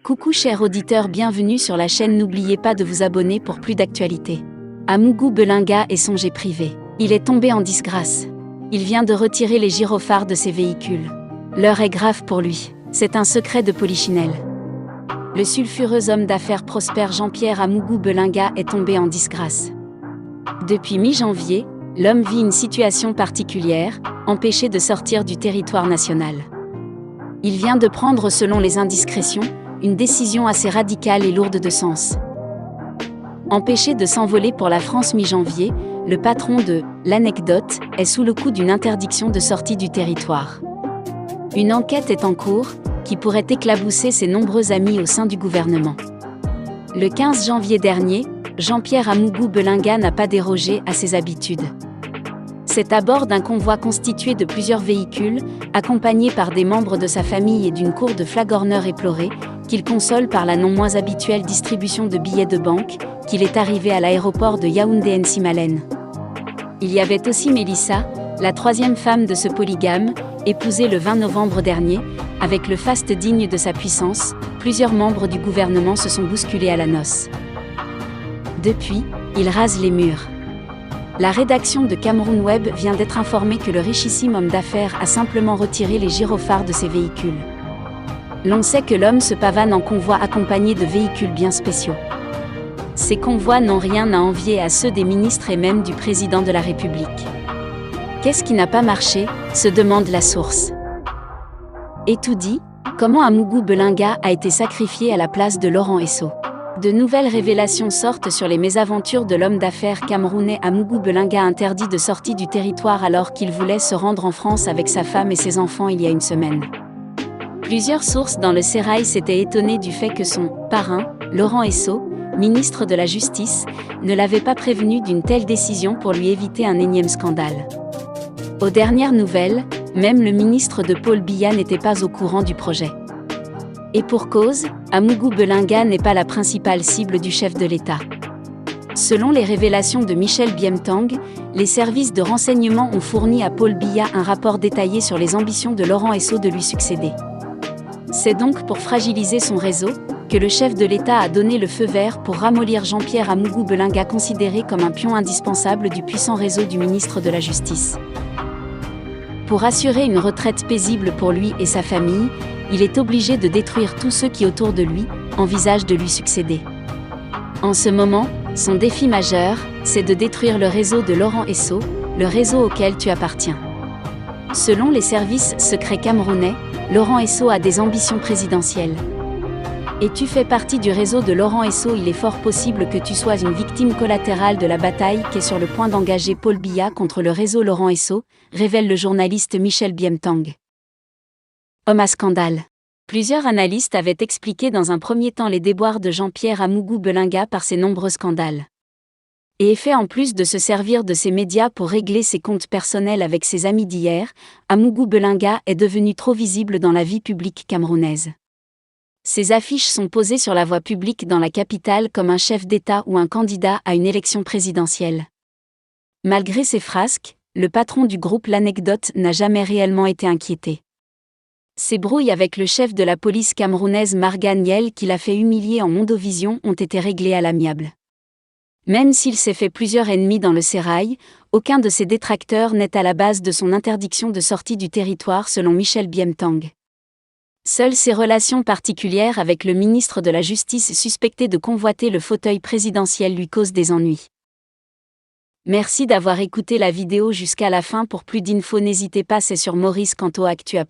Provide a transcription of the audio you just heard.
Coucou chers auditeurs, bienvenue sur la chaîne, n'oubliez pas de vous abonner pour plus d'actualités. Amougou Belinga est son jet privé. Il est tombé en disgrâce. Il vient de retirer les gyrophares de ses véhicules. L'heure est grave pour lui. C'est un secret de Polichinelle. Le sulfureux homme d'affaires Prosper Jean-Pierre Amougou Belinga est tombé en disgrâce. Depuis mi-janvier, l'homme vit une situation particulière, empêché de sortir du territoire national. Il vient de prendre, selon les indiscrétions, une décision assez radicale et lourde de sens. Empêché de s'envoler pour la France mi-janvier, le patron de l'Anecdote est sous le coup d'une interdiction de sortie du territoire. Une enquête est en cours, qui pourrait éclabousser ses nombreux amis au sein du gouvernement. Le 15 janvier dernier, Jean-Pierre Amougou Belinga n'a pas dérogé à ses habitudes. C'est à bord d'un convoi constitué de plusieurs véhicules, accompagné par des membres de sa famille et d'une cour de flagorneurs éplorés, qu'il console par la non moins habituelle distribution de billets de banque, qu'il est arrivé à l'aéroport de Yaoundé-Nsimalen. Il y avait aussi Mélissa, la troisième femme de ce polygame, épousée le 20 novembre dernier. Avec le faste digne de sa puissance, plusieurs membres du gouvernement se sont bousculés à la noce. Depuis, il rase les murs. La rédaction de Cameroun Web vient d'être informée que le richissime homme d'affaires a simplement retiré les gyrophares de ses véhicules. L'on sait que l'homme se pavane en convoi accompagné de véhicules bien spéciaux. Ces convois n'ont rien à envier à ceux des ministres et même du président de la République. Qu'est-ce qui n'a pas marché, se demande la source. Et tout dit, comment Amougou Belinga a été sacrifié à la place de Laurent Esso. De nouvelles révélations sortent sur les mésaventures de l'homme d'affaires camerounais Amougou Belinga, interdit de sortie du territoire alors qu'il voulait se rendre en France avec sa femme et ses enfants il y a une semaine. Plusieurs sources dans le sérail s'étaient étonnées du fait que son parrain, Laurent Esso, ministre de la Justice, ne l'avait pas prévenu d'une telle décision pour lui éviter un énième scandale. Aux dernières nouvelles, même le ministre de Paul Biya n'était pas au courant du projet. Et pour cause, Amougou Belinga n'est pas la principale cible du chef de l'État. Selon les révélations de Michel Biemtang, les services de renseignement ont fourni à Paul Biya un rapport détaillé sur les ambitions de Laurent Esso de lui succéder. C'est donc pour fragiliser son réseau que le chef de l'État a donné le feu vert pour ramollir Jean-Pierre Amougou Belinga, considéré comme un pion indispensable du puissant réseau du ministre de la Justice. Pour assurer une retraite paisible pour lui et sa famille, il est obligé de détruire tous ceux qui autour de lui envisagent de lui succéder. En ce moment, son défi majeur, c'est de détruire le réseau de Laurent Esso, le réseau auquel tu appartiens. Selon les services secrets camerounais, Laurent Esso a des ambitions présidentielles. Et tu fais partie du réseau de Laurent Esso, il est fort possible que tu sois une victime collatérale de la bataille qu'est sur le point d'engager Paul Biya contre le réseau Laurent Esso, révèle le journaliste Michel Biemtang. Homme à scandale. Plusieurs analystes avaient expliqué dans un premier temps les déboires de Jean-Pierre Amougou Belinga par ses nombreux scandales. Et fait en plus de se servir de ses médias pour régler ses comptes personnels avec ses amis d'hier, Amougou Belinga est devenu trop visible dans la vie publique camerounaise. Ses affiches sont posées sur la voie publique dans la capitale comme un chef d'État ou un candidat à une élection présidentielle. Malgré ses frasques, le patron du groupe L'Anecdote n'a jamais réellement été inquiété. Ses brouilles avec le chef de la police camerounaise Margan Yel, qui l'a fait humilier en Mondovision, ont été réglées à l'amiable. Même s'il s'est fait plusieurs ennemis dans le sérail, aucun de ses détracteurs n'est à la base de son interdiction de sortie du territoire selon Michel Biemtang. Seules ses relations particulières avec le ministre de la Justice, suspecté de convoiter le fauteuil présidentiel, lui causent des ennuis. Merci d'avoir écouté la vidéo jusqu'à la fin. Pour plus d'infos, n'hésitez pas, c'est sur Maurice Kanto Actu A+.